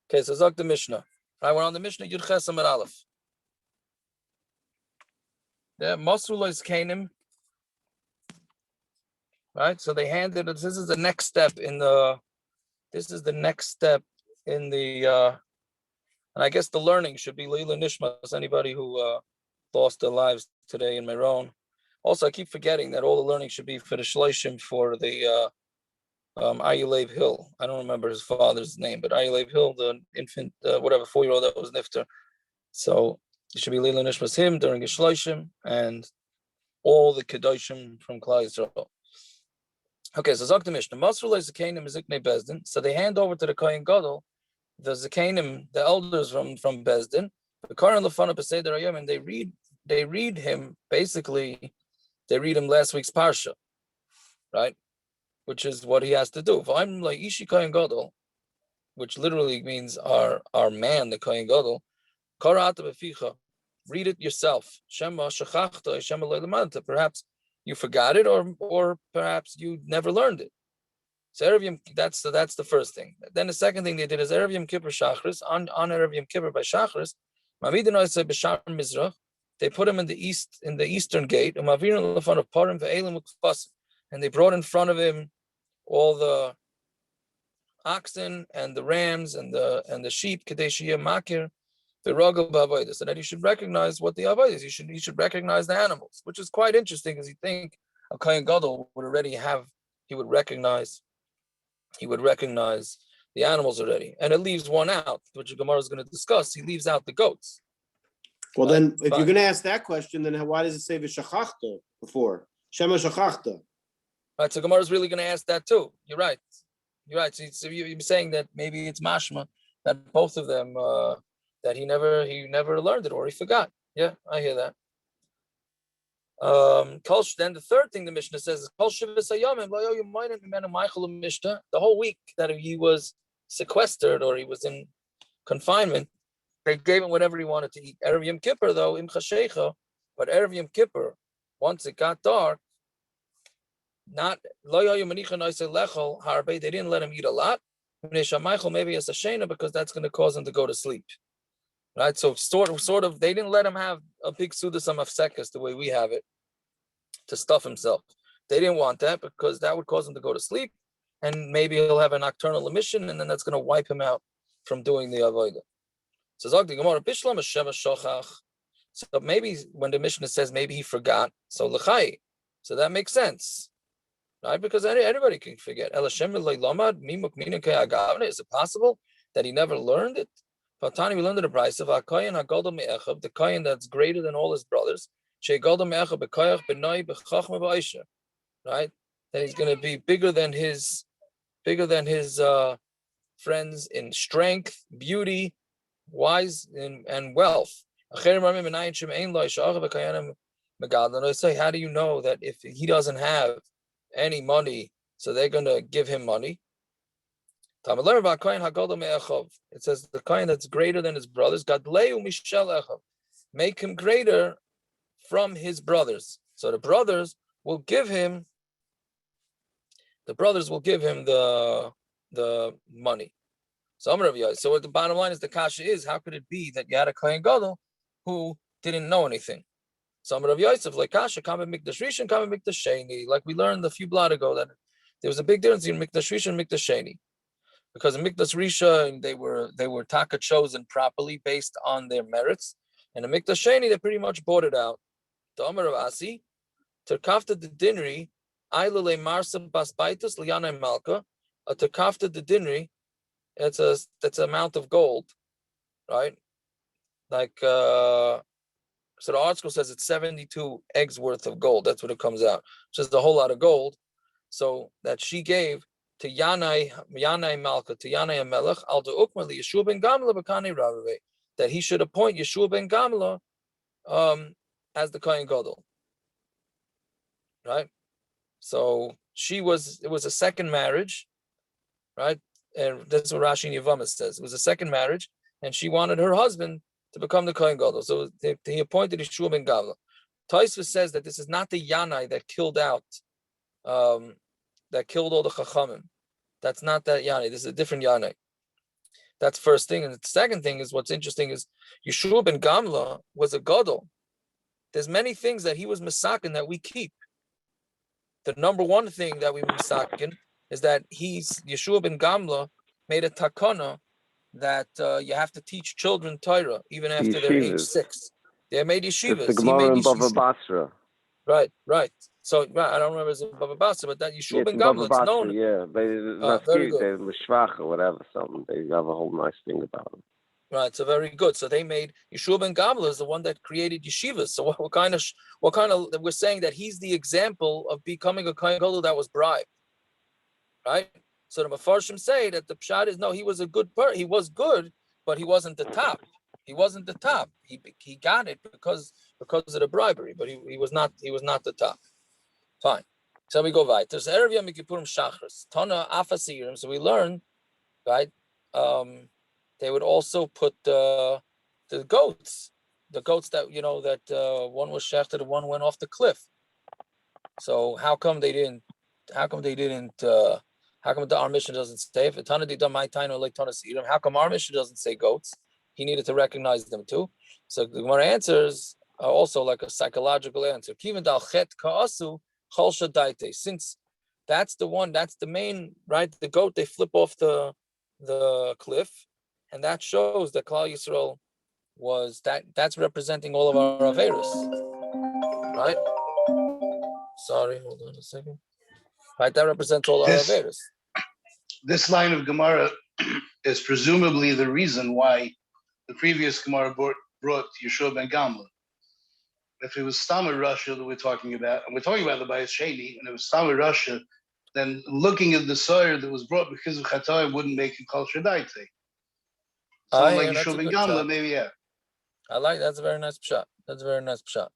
Okay, so Zok the Mishnah. Right, we're on the Mishnah Yud Ches Amud Aleph. Yeah, Mosru loaves kohanim. Right, so they handed us. This is the next step in the. This is the next step in the. And I guess the learning should be Leila Nishmas. Anybody who lost their lives today in Meron. Also, I keep forgetting that all the learning should be for the Shloshim for the Ayulev Hill. I don't remember his father's name, but Ayulev Hill, the infant, whatever, 4-year-old that was nifter. So it should be Leila Nishmas him during the Shloshim and all the Kedoshim from Klal Yisrael. Okay, so Zok the Mishnah. Masru loaves kohanim ziknei Bezdin. So they hand over to the kohen Gadol the zikanim, the elders from Bezdin, the kohen lefana b'seder hayom, and they read him basically. They read him last week's parsha, right? Which is what he has to do. If I'm like Ishi Kohen Gadol, which literally means our man, the Kohen Gadol, Karata beficha, read it yourself. Shema shachachta, Shema le'lamanta. Perhaps you forgot it, or perhaps you never learned it. So erev Yom, that's the first thing. Then the second thing they did is erev Yom Kippur Shachris, on erev Yom Kippur by Shachris, Mamidin say b'shar Mizrach. They put him in the eastern gate, and they brought in front of him all the oxen and the rams and the sheep, so that he should recognize what the avodah is. He should recognize the animals, which is quite interesting, because you think a kohen gadol would recognize the animals already, and it leaves one out, which the Gemara is going to discuss. He leaves out the goats. Well, then, if you're going to ask that question, then why does it say v'shachachta before? Shema shachachta. Right, so Gemara is really going to ask that too. You're right. So you're saying that maybe it's mashma that both of them that he never learned it, or he forgot. Yeah, I hear that. Then the third thing the Mishnah says is the whole week that he was sequestered or he was in confinement, they gave him whatever he wanted to eat. Erev Yom Kippur, though, im chashecha, but Erev Yom Kippur, once it got dark, they didn't let him eat a lot. Maybe it's a shena, because that's going to cause him to go to sleep. Right? So sort of, they didn't let him have a big sudasam of sekas the way we have it, to stuff himself. They didn't want that, because that would cause him to go to sleep, and maybe he'll have a nocturnal emission, and then that's going to wipe him out from doing the avodah. So Gemara, Bishlam Sheva Shochach. So maybe when the Mishnah says maybe he forgot, so lechai, so that makes sense, right? Because anybody can forget. Is it possible that he never learned it? We learned the price of the kohen that's greater than all his brothers. Right? That he's going to be bigger than his friends in strength, beauty, wise, and wealth. How do you know that if he doesn't have any money, so they're going to give him money? It says the kohen that's greater than his brothers, make him greater from his brothers. So the brothers will give him the money. So what the bottom line is, the kasha is, how could it be that you had a kohen gadol who didn't know anything? So Rav Yosef, like kasha, kama mikdash rishon, kama mikdash sheni. Like we learned a few blot ago that there was a big difference in mikdash rishon and mikdash sheni, because in mikdash rishon they were taka chosen properly based on their merits, and in mikdash sheni they pretty much bought it out. The Amar of Asi, terkafta the dinri, aylale marsa basbaitus liyanai malka, a terkafta the dinri. That's an amount of gold, right? Like so the article says it's 72 eggs worth of gold. That's what it comes out, which is a whole lot of gold. So that she gave to Yanai Malka, to Yanai Melech, al de Ukma li Yeshua ben Gamla b'kanei Ravave, that he should appoint Yeshua ben Gamla as the kohen gadol, right? So it was a second marriage, right? And that's what Rashi Yevama says. It was a second marriage, and she wanted her husband to become the kohen gadol. So he appointed Yeshua ben Gamla. Taisva says that this is not the Yanai that killed all the chachamim. That's not that Yanai. This is a different Yanai. That's first thing. And the second thing is what's interesting is Yeshua ben Gamla was a Gadol. There's many things that he was misakin that we keep. The number one thing that we misakin is that Yeshua ben Gamla made a takana that you have to teach children Torah even after they're age 6. They made yeshivas. It's the Gemara in Bava Basra. Right. So I don't remember if it's Bava Basra, but that Yeshua ben Gamla, it's known. Yeah, very good. They Lishvach or whatever, something. They have a whole nice thing about it. Right, so very good. So they made Yeshua ben Gamla is the one that created yeshivas. So what kind of we're saying that he's the example of becoming a kohen gadol that was bribed, right? So the Mefarshim say that the pshat is no, he was a good he was good, but he wasn't the top. He wasn't the top. He got it because of the bribery, but he was not the top. Fine. So we go right. There's erev Yom Kippur shachris tana afasirim. So we learn, right? They would also put the goats that that one was shafted and one went off the cliff. So how come the our mission doesn't say if how come our mission doesn't say goats? He needed to recognize them too. So the Gemara answers are also like a psychological answer. Since that's the main, right? The goat, they flip off the cliff, and that shows that Klal Yisrael was that's representing all of our averos, right? Sorry, hold on a second. Right, that represents all our averos. This line of Gemara is presumably the reason why the previous Gemara brought Yeshua ben Gamla. If it was Stammer Russia that we're talking about, and we're talking about the Bayis Sheni, and it was Stammer Russia, then looking at the soyer that was brought because of Chatay wouldn't make it Kol Shadaite. So like Yeshua ben Gamla, maybe, yeah. I like that's a very nice pshat. That's a very nice pshat.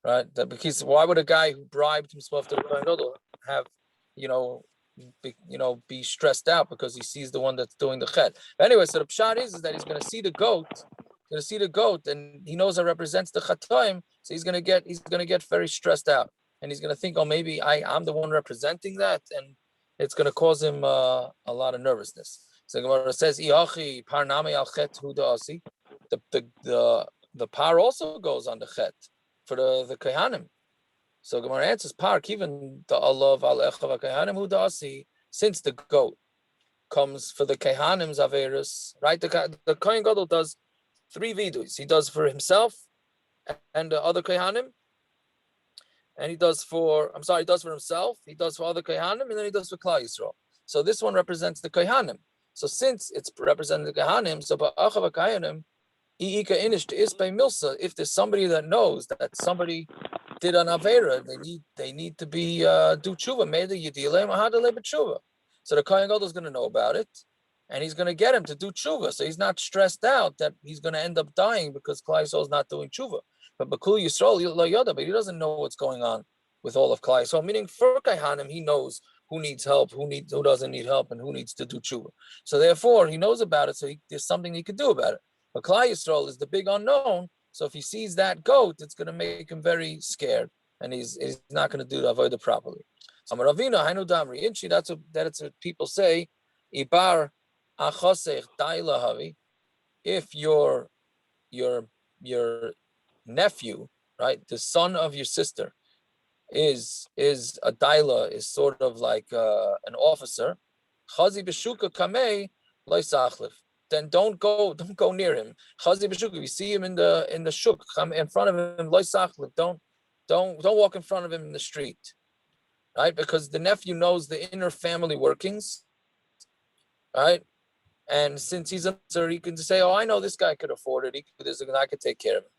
Right? That because why would a guy who bribed himself to the Kohen Gadol have, be stressed out because he sees the one that's doing the chet. But anyway, so the pshat is that he's going to see the goat, and he knows it represents the chatoim, so he's going to get very stressed out, and he's going to think, oh, maybe I'm the one representing that, and it's going to cause him a lot of nervousness. So Gemara says, "Iachi parname al chet hu da'asi." The par also goes on the chet for the kohanim. So Gemara answers, par even the Allah of lechem kohanim hu da'asi, since the goat comes for the kohanim's averos, right? The kohen gadol does 3 vidus. He does for himself and the other kohanim, and he does for himself, he does for other kohanim, and then he does for Klal Yisrael. So this one represents the kohanim. So since it's representing the kohanim, so ba'achav kohanim, i'ika inish to isbei milsa. If there's somebody that knows that somebody did an avera, they need to be do tshuva. Made the yidilei mahadalei b'tshuva. So the kohen gadol is going to know about it, and he's going to get him to do tshuva. So he's not stressed out that he's going to end up dying because Klal Yisrael is not doing tshuva. But Bakul Yisrael lo yoda, but he doesn't know what's going on with all of Klal Yisrael. Meaning for kohanim, he knows who needs help, who doesn't need help, and who needs to do tshuva. So therefore, he knows about it. So there's something he could do about it. But Klal Yisrael is the big unknown. So if he sees that goat, it's going to make him very scared, and he's not going to do the avodah properly. Amaravina hainu damri inchi. That's what people say. Ibar achosech dailahavi. If your nephew, right, the son of your sister, is a daila, is sort of like an officer. Chazi b'shuka kamei loisachlif. Then don't go near him. Chazi b'shuka. If you see him in the shuk, come in front of him. Loisachlif. Don't walk in front of him in the street, right? Because the nephew knows the inner family workings, right? And since he's a sir, he can say, "Oh, I know this guy could afford it. He could do this, and I could take care of him."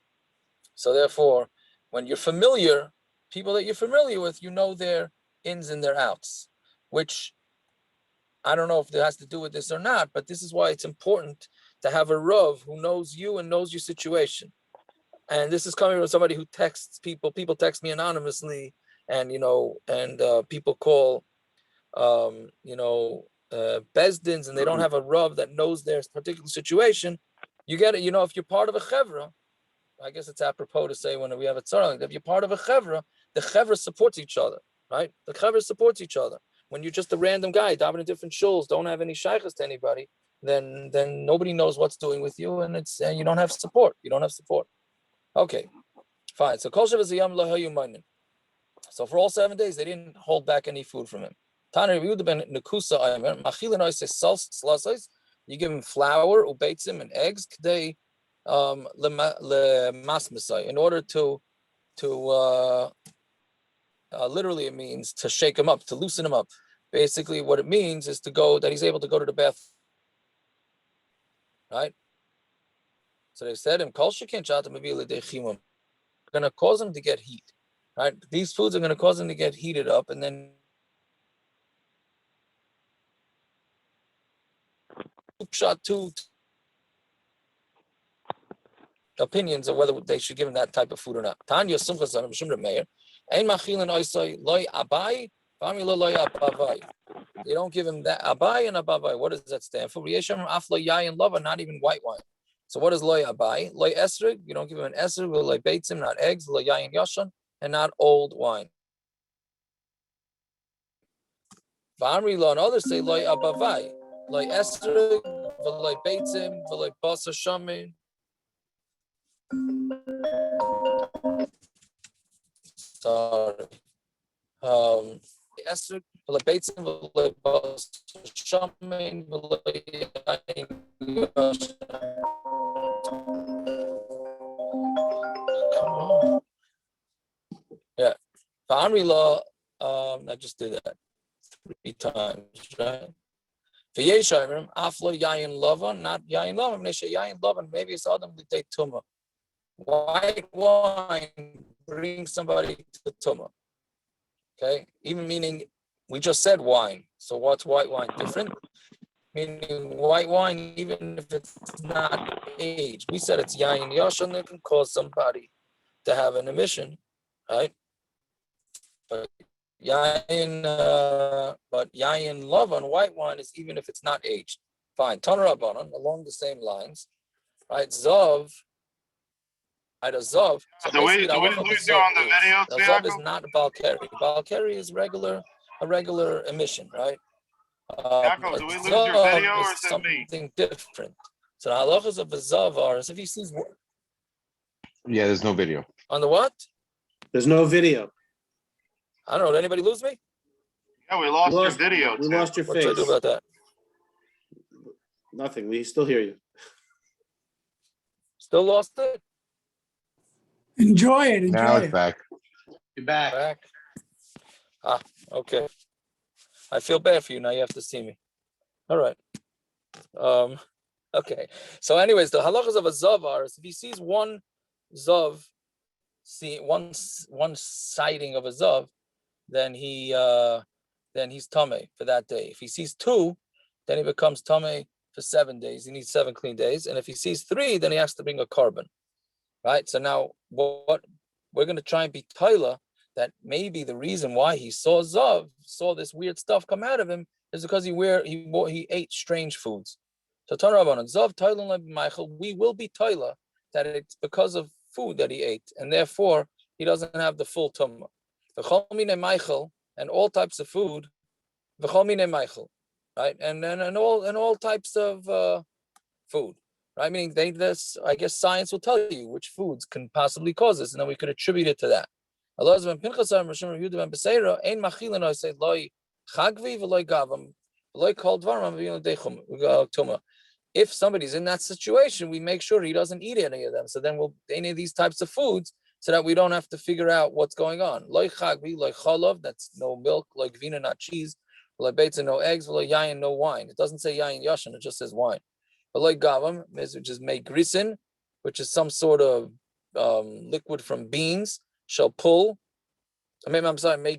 So therefore, when you're familiar, people that you're familiar with, you know their ins and their outs, which I don't know if it has to do with this or not, but this is why it's important to have a Rav who knows you and knows your situation. And this is coming from somebody who texts people. People text me anonymously, and people call, Bezdins, and they don't have a Rav that knows their particular situation. You get it. If you're part of a chevra, I guess it's apropos to say when we have a tzara, if you're part of a chevra, the chevra supports each other, right? The chevra supports each other. When you're just a random guy, davening in different shuls, don't have any shaykhs to anybody, then nobody knows what's doing with you, and you don't have support. You don't have support. Okay, fine. So Kol Shabbos Yom Lahayu Mainin. So for all 7 days, they didn't hold back any food from him. You give him flour, ubeitzim, and eggs. In order to literally it means to shake him up, to loosen him up. Basically, what it means is that he's able to go to the bathroom. Right? So they said him, we're going to cause him to get heat. Right? These foods are going to cause him to get heated up, and then shot two opinions of whether they should give him that type of food or not. Tanya Simchas Meir, Ein Machilin Oisai Loi Abai, Loi Abavai. They don't give him that Abai and Abavai. What does that stand for? Yeshem Aflo Yayin Lava, not even white wine. So what is Loi Abai? Loi Esrig, you don't give him an Esrig, Loi Beitzim, not eggs, Loi Yayin Yashan, and not old wine. V'amri Lo, and others say Loi Abavai, Loi Esrig, Loi Beitzim, Loi Basa Shamin. Sorry. Esrig, Loi Beitzim, Loi Basa Shamin, Loi Yayin Yashan. Yeah. V'amri Lo, I just did that 3 times, right? V'yeshayim, aflo yayin lavan, not yayin lavan, neshe yayin lavan, maybe it's adam l'tei tumah. White wine brings somebody to tumah. Okay? Even meaning, we just said wine. So what's white wine different? Meaning white wine, even if it's not aged. We said it's yayin yashan, it can cause somebody to have an emission, right? But yayin love on white wine is even if it's not aged. Fine. Tanur Rabbanan, along the same lines, right? Zav, right? A zav. So Do we lose you on the video? Zav is not a balkari. Balkari is a regular emission, right? Yaakov, do we lose your video or is it me? Something different. So the halachas of a zav are as if he sees. Yeah, there's no video. On the what? There's no video. I don't know. Did anybody lose me? Yeah, we lost your video. We lost your What face. should I do about that? Nothing. We still hear you. Still lost it? Enjoy it. Now Enjoy it's it. back. You're back. Back. Okay. I feel bad for you. Now you have to see me. All right. Okay. So anyways, the halachas of a zav are, if he sees one zav, one sighting of a zav, then he's tamei for that day. If he sees 2, then he becomes tamei for 7 days. He needs 7 clean days. And if he sees 3, then he has to bring a carbon. Right? So now what we're going to try and be Tyler that maybe the reason why he saw this weird stuff come out of him is because he ate strange foods. So Tanur Rabbanan, Zav Tyler Michael, we will be Tyler that it's because of food that he ate, and therefore he doesn't have the full tumah. V'chol minei Michael, and all types of food, v'chol minei Michael, right? And all types of food, right? Meaning I guess science will tell you which foods can possibly cause this, and then we could attribute it to that. If somebody's in that situation, we make sure he doesn't eat any of them. So then any of these types of foods, so that we don't have to figure out what's going on. Loy chagvi, loy cholov, that's no milk, loy gvina, not cheese, loy beitza, no eggs, loy yayin, no wine. It doesn't say yayin yashan, it just says wine. But loy gavam, which is made grisin, which is some sort of liquid from beans, shall pull. Made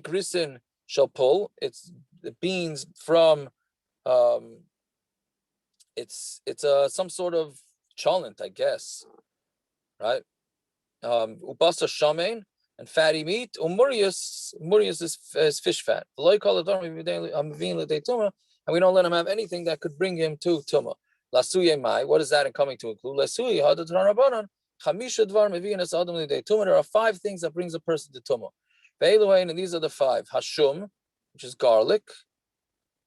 grisin shall pull. It's the beans from it's some sort of cholent, I guess, right? Ubasa shamein and fatty meat. Murius is fish fat. And we don't let him have anything that could bring him to tumah. Lasuye mai. What is that in coming to include? Lasuye hadatran rabbanan. Chamisha dvar mevinas adam lidei tumah. There are 5 things that brings a person to tumah. And these are the 5. Hashum, which is garlic,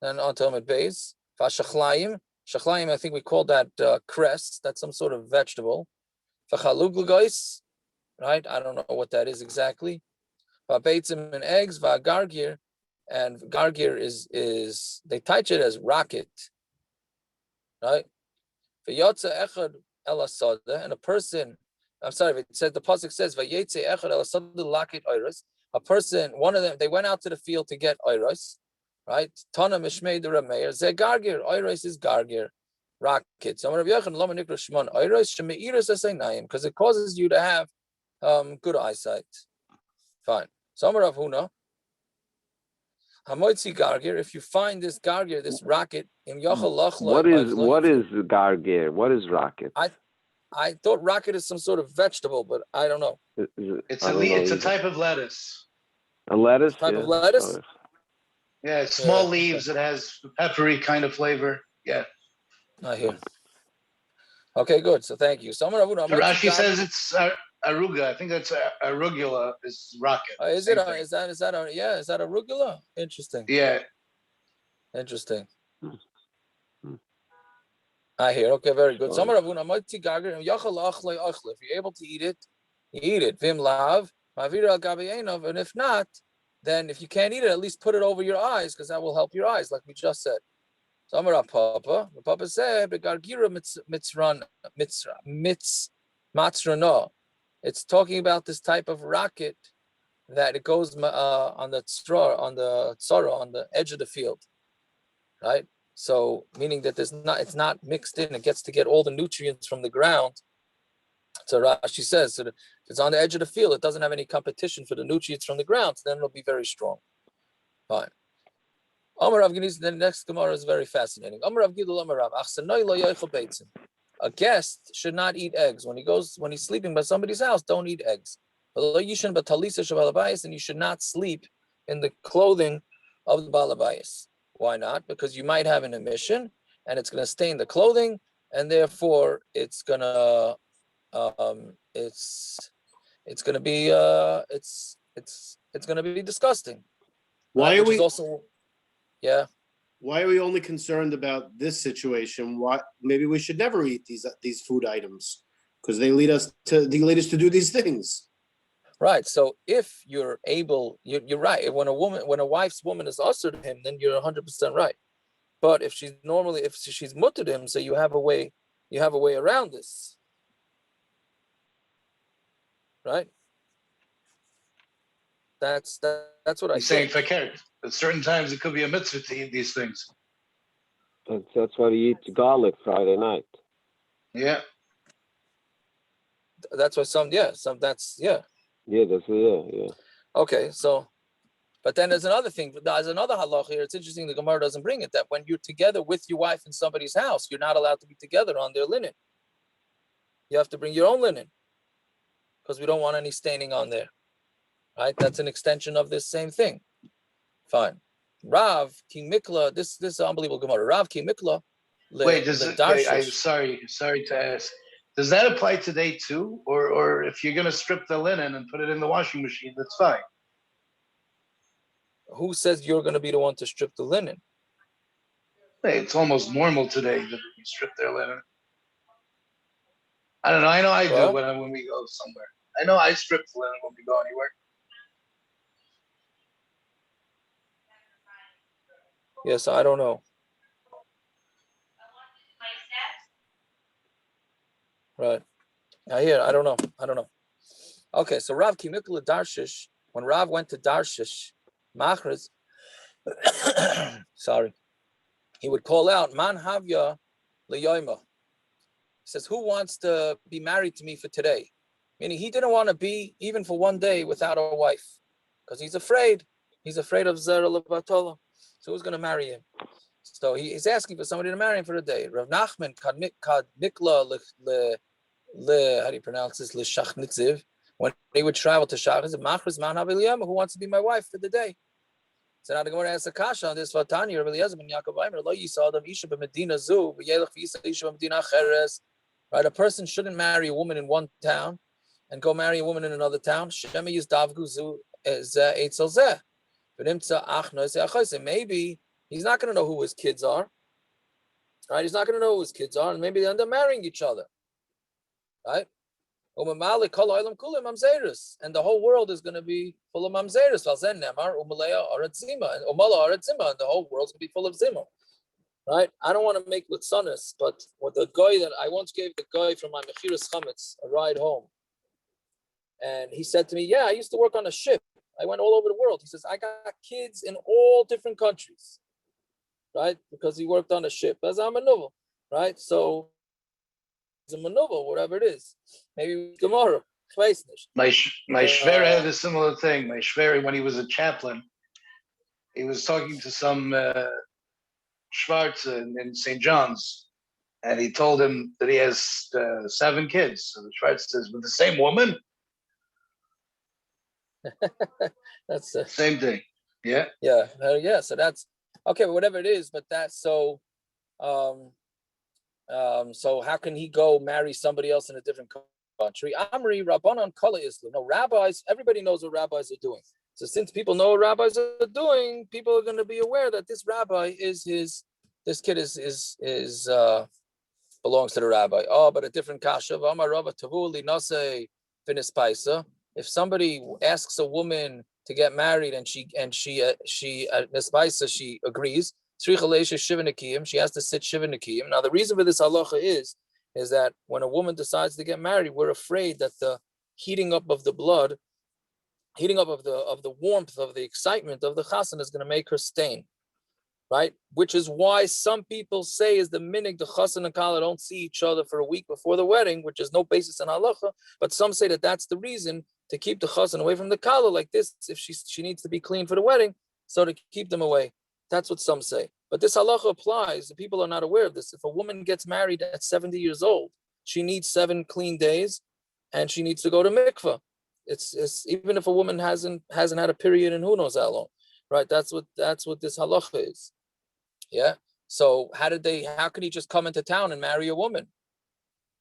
and on Talmud base. Vashachlayim, Shachlayim, I think we call that cress. That's some sort of vegetable. V'chaluglugois, right? I don't know what that is exactly. V'beitzim and eggs, v'gargir, and gargir is they touch it as rocket, right? V'yotza echad el asada, and a person. I'm sorry, it says the pasuk says v'yetze echad el asada laket oiros. A person, one of them, they went out to the field to get oiros, right? Tana mishmei the rameir ze gargir. Oiros is gargir, rocket. So Rav Yochanan lama nikra shmon oiros shemeiros aseinayim, because it causes you to have good eyesight. Fine. So Rav Huna, hamoitzi gargir. If you find this gargir, this rocket, im yochel lach. What is gargir? What is rocket? I thought rocket is some sort of vegetable, but I don't know. It's a type of lettuce. A lettuce? Type of lettuce? Yeah, small leaves. It has peppery kind of flavor. Yeah. I hear. Okay, good. So thank you. Rashi says it's arugula. I think that's arugula is rocket. Is it? Is that arugula? Interesting. Yeah. Interesting. I hear. Okay, very good. If you're able to eat it, you eat it. Vim lav, and if not, then if you can't eat it, at least put it over your eyes, because that will help your eyes, like we just said. So Amar Papa, the Papa said, matzrano. It's talking about this type of rocket that it goes on the straw, on the edge of the field, right? So meaning that it's not mixed in. It gets to get all the nutrients from the ground. So Rashi says, so if it's on the edge of the field, it doesn't have any competition for the nutrients from the ground. So then it'll be very strong. Fine. The next Gemara is very fascinating. A guest should not eat eggs. When he's sleeping by somebody's house, don't eat eggs. And you should not sleep in the clothing of the balabais. Why not? Because you might have an emission, and it's going to stain the clothing, and therefore it's going to it's going to be disgusting. Why are we also? Yeah. Why are we only concerned about this situation? Maybe we should never eat these food items, because they lead us to do these things. Right. So if you're able, you're right. When a wife's woman is usher to him, then you're 100% right. But if she's mutter to him, so you have a way around this. Right. That's what I say. Saying fakert. At certain times, it could be a mitzvah to eat these things. That's why we eat garlic Friday night. Yeah. That's why Yeah, yeah. Okay, so, but then there's another thing. There's another halach here. It's interesting the Gemara doesn't bring it, that when you're together with your wife in somebody's house, you're not allowed to be together on their linen. You have to bring your own linen, because we don't want any staining on there. Right? That's an extension of this same thing. Fine. Rav ki mikla. This is unbelievable Gemara. Rav ki mikla. Wait, I'm sorry to ask. Does that apply today too? Or if you're going to strip the linen and put it in the washing machine, that's fine. Who says you're going to be the one to strip the linen? Hey, it's almost normal today that you strip their linen. I don't know. I know I do when we go somewhere. I know I strip the linen when we go anywhere. Yes, I don't know. Right. I don't know. Okay, so Rav Kimikla Darshish, when Rav went to Darshish, Machras, sorry, he would call out, Man Havya Leyoima. He says, who wants to be married to me for today? Meaning he didn't want to be, even for one day, without a wife, because he's afraid. He's afraid of Zera Levatola. So who's going to marry him? So he's asking for somebody to marry him for a day. Rav Nachman kad Nikla how do you pronounce this? L'shachnitziv. When he would travel to Shach, he said, Machris man Haviliyama, who wants to be my wife for the day? So now the Gemara asks a kasha on this. Vatani Rav Eliezer ben Yaakov Aimer lo yisadam isha b'medina zu v'yelech v'yisa isha b'medina cheres. Right, a person shouldn't marry a woman in one town and go marry a woman in another town. Shema yizdavgu zu eitzel zeh. Maybe he's not going to know who his kids are. Right? He's not going to know who his kids are, and maybe they end up marrying each other. Right? And the whole world is going to be full of mamzeres. And the whole world's going to be full of zimah. Right? I don't want to make litzanis, but with the guy that I once gave the guy from my mechiras chametz a ride home, and he said to me, "Yeah, I used to work on a ship. I went all over the world." He says, "I got kids in all different countries." Right? Because he worked on a ship. As I'm a novel, right? So it's a manuva, whatever it is. Maybe Gemara. My shver had a similar thing. My shver, when he was a chaplain, he was talking to some Schwartz in St. John's, and he told him that he has 7 kids. So the Schwartz says, "With the same woman?" That's Same thing. Yeah. Yeah. Yeah. So that's okay, but whatever it is, but that's so so how can he go marry somebody else in a different country? Amri Rabbanon Kala Islam. No, rabbis, everybody knows what rabbis are doing. So since people know what rabbis are doing, people are going to be aware that this rabbi is this kid is belongs to the rabbi. Oh, but a different kasha. If somebody asks a woman to get married and she nespaisa, she agrees, she has to sit shiva nekiyim. Now the reason for this halacha is that when a woman decides to get married, we're afraid that the heating up of the blood, heating up of the warmth of the excitement of the chassan is going to make her stain, right? Which is why some people say is the minig the chassan and kala don't see each other for a week before the wedding, which is no basis in halacha. But some say that that's the reason to keep the chassan away from the kala like this, if she needs to be clean for the wedding, so to keep them away. That's what some say. But this halacha applies. The people are not aware of this. If a woman gets married at 70 years old, she needs 7 clean days, and she needs to go to mikvah. It's even if a woman hasn't had a period in who knows how long, right? That's what this halacha is. Yeah. So how can he just come into town and marry a woman?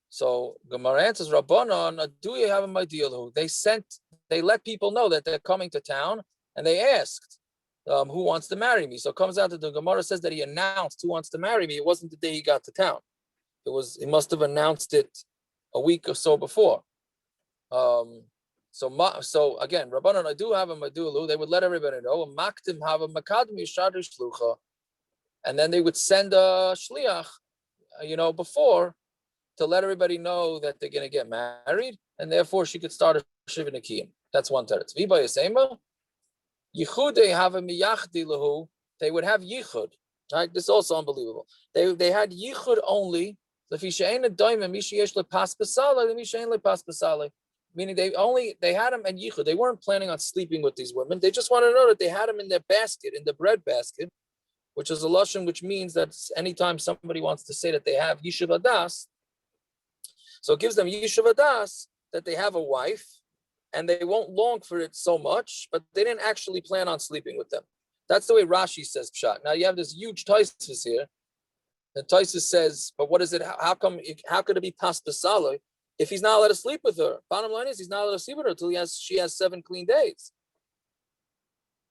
So Gemara answers, Rabbanon, do you have a ideal? They let people know that they're coming to town, and they asked, who wants to marry me? So it comes out that the Gemara says that he announced who wants to marry me. It wasn't the day he got to town. He must have announced it a week or so before. So again, Rabbanon, I do have a madulu. They would let everybody know. Maktim have a makadim yishadu shlucha, and then they would send a shliach, before, to let everybody know that they're going to get married, and therefore she could start a shiva nekiyim. That's one teretz. Viba yasema. Yichud they have a miyachdi lahu. They would have yichud. Right? This is also unbelievable. They had yichud only. Meaning they had them and yichud. They weren't planning on sleeping with these women. They just wanted to know that they had them in their basket, in the bread basket, which is a lashon, which means that anytime somebody wants to say that they have yishuv adas, so it gives them yishuv adas that they have a wife, and they won't long for it so much, but they didn't actually plan on sleeping with them. That's the way Rashi says pshat. Now you have this huge Taisus here. The Taisus says, but what is it? How could it be paspasala if he's not allowed to sleep with her? Bottom line is he's not allowed to sleep with her until she has 7 clean days.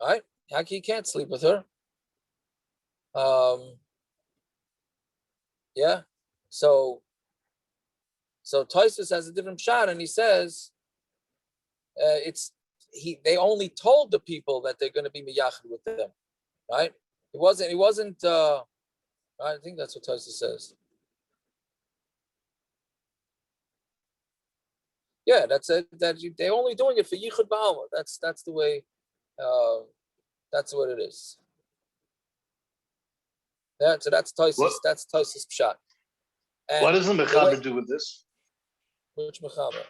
All right? He can't sleep with her. Yeah. So Taisus has a different pshat, and he says they only told the people that they're going to be miyachid with them, right? He wasn't. I think that's what Taisus says. Yeah, that's it. They're only doing it for yichud ba'alma. That's the way. That's what it is. Yeah, so that's Taisus. That's Taisus pshat. What does the mechaber do with this? Which mechaber?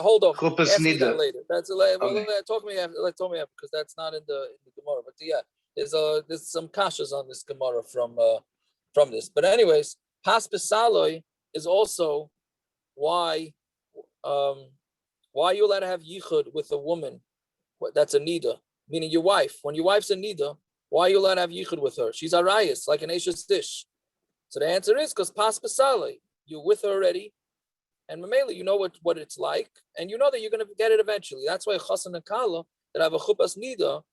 Hold on. Chupas nida. Later. That's talk me after because that's not in the Gemara. But yeah, there's some kashas on this Gemara from this. But anyways, paspasaloi is also why you allowed to have yichud with a woman that's a nida, meaning your wife. When your wife's a nida, why are you allowed to have yichud with her? She's a rayas, like an eshes dish. So the answer is because paspasaloi, you're with her already. And Mamela, you know what it's like, and you know that you're going to get it eventually. That's why chassan and kala that have a chupas nida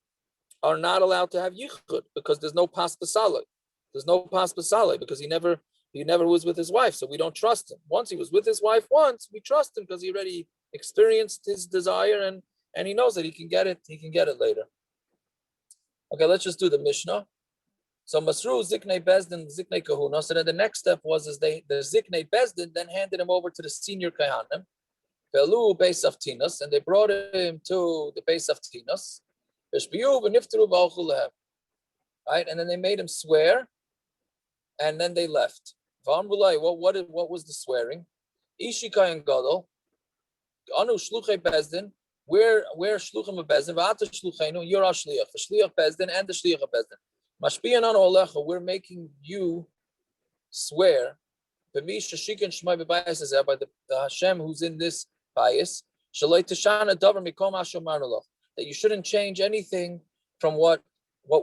are not allowed to have yichud, because there's no pas pasale. There's no pas pasale because he never He never was with his wife, so we don't trust him. Once he was with his wife once, we trust him because he already experienced his desire and he knows that he can get it later. Okay, let's just do the Mishnah. So Masru Ziknei Bezdin, Ziknei Kehuna. So then the next step was the Ziknei Bezdin then handed him over to the senior kohanim, Velu Beis Tinas, and they brought him to the Beis Tinas. Right, and then they made him swear, and then they left. What was the swearing? Ishikai and Gadol, Anu Shluchei Bezdin. We're shluchim of Bezdin. V'ata shluchenu, you're our shliach. The shliach Bezdin and the shliach of Bezdin. Mashpiyan on olecha, we're making you swear. B'misha shikin shmai b'bayis is by the Hashem who's in this bias. Shalei tishana davar mikom ashomarnulach, that you shouldn't change anything from what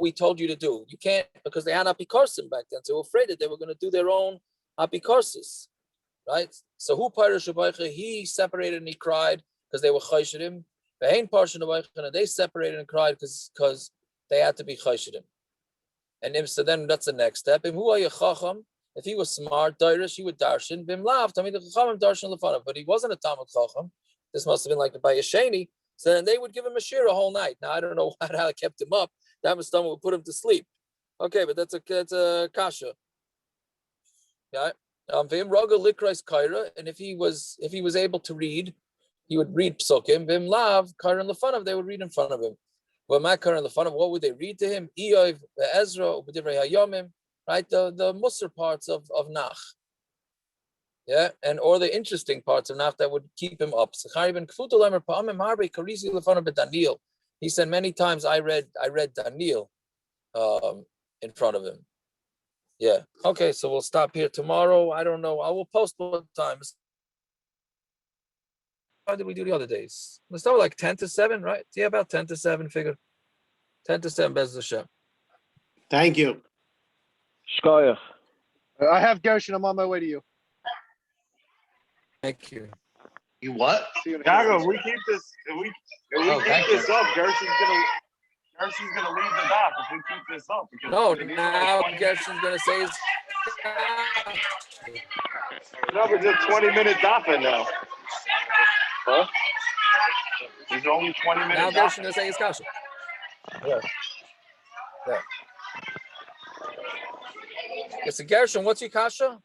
we told you to do. You can't, because they had apikorsim back then, so they were afraid that they were going to do their own apikorsis, right? So who parish he separated and he cried because they were chayshidim. They separated and cried because they had to be chayshidim. And so then that's the next step. If he was smart, Dairish, he would darshan. But he wasn't a Talmud Chacham. This must have been like the Bayasheni. So then they would give him a shir a whole night. Now I don't know how I kept him up. That Mustama would put him to sleep. Okay, but that's a kasha. Yeah. And if he was able to read, he would read psukim. Vim lav karan lefanav, they would read in front of him. Well, my karan lefanav, what would they read to him? Erev, Ezra, u'b'divrei hayomim, right? The musar parts of Nach. Yeah, and or the interesting parts of Nach that would keep him up. He said many times I read Daniel in front of him. Yeah. Okay, so we'll stop here tomorrow. I don't know. I will post what times. How did we do the other days? Let's start with like 10 to 7, right? Yeah, about 10 to 7 figure. 10 to 7, Bez Hashem. Thank you. Shkoyach. I have Gershon. I'm on my way to you. Thank you. You what? See you in a Yago, minute. if we keep this, if we thank keep this up, Gerson's gonna leave the dock if we keep this up. because No, these are now 20 Gerson's gonna say his. No, but it's a 20-minute doffing now. Huh? There's only 20 Now minutes. Gerson's gonna say his kasha. Yeah. It's a Gershon. What's your kasha?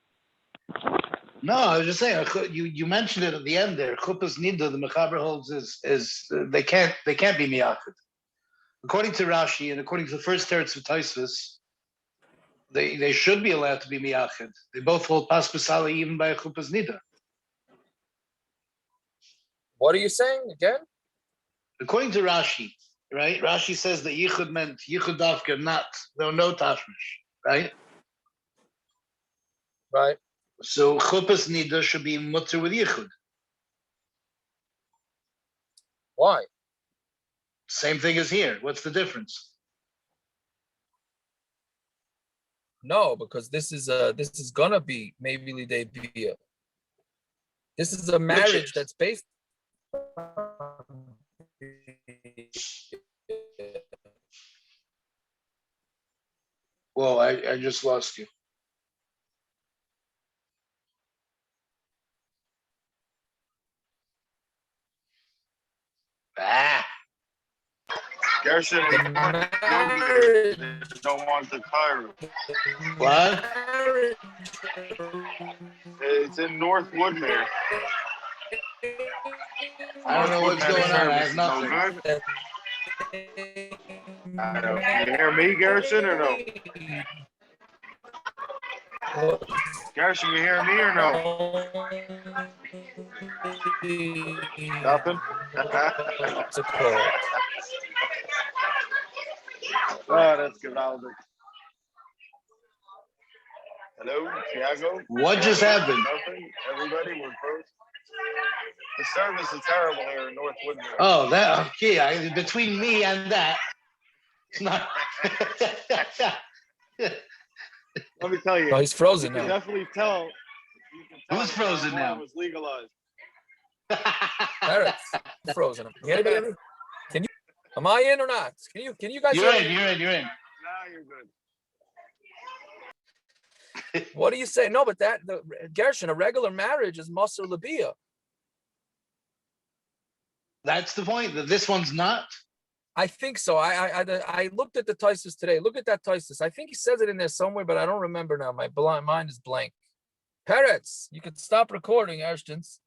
No, I was just saying. You mentioned it at the end there. Chuppah's nida, the mechaber holds is they can't be miyachid. According to Rashi and according to the first teretz of Tosfos, they should be allowed to be miyachid. They both hold pas b'sala even by a chuppah's nida. What are you saying again? According to Rashi, right? Rashi says that yichud meant yichud dafka, no tashmish, right? Right. So chuppah's nida should be mutter with yichud. Why? Same thing as here. What's the difference? No, because this is gonna be maybe lidei bia. This is a marriage that's based. Whoa, I just lost you. Gerson, Marriage. don't want the Cairo. What? It's in North Woodmere. I don't know what's going on. I have nothing. No good? I know. Can you hear me, Gerson, or no? Gerson, you hear me or no? Nothing? What's it called? Oh, that's good. Hello, Tiago? What just happened? Nothing? Everybody, we're first. The service is terrible here in North Woodmere. Oh, that okay. Between me and that, it's not. Let me tell you. Oh, he's frozen You can now. definitely tell. Who's frozen marijuana now? was legalized. Eric's frozen. Can anybody hear me? Can you? Am I in or not? Can you guys You're hear in. me? You're in. Now you're good. What do you say? No, but the Gershon, a regular marriage is Maser Labia. That's the point, that this one's not. I think so. I looked at the Taisus today. Look at that Taisus. I think he says it in there somewhere, but I don't remember now. My mind is blank. Peretz, you could stop recording, Arshtins.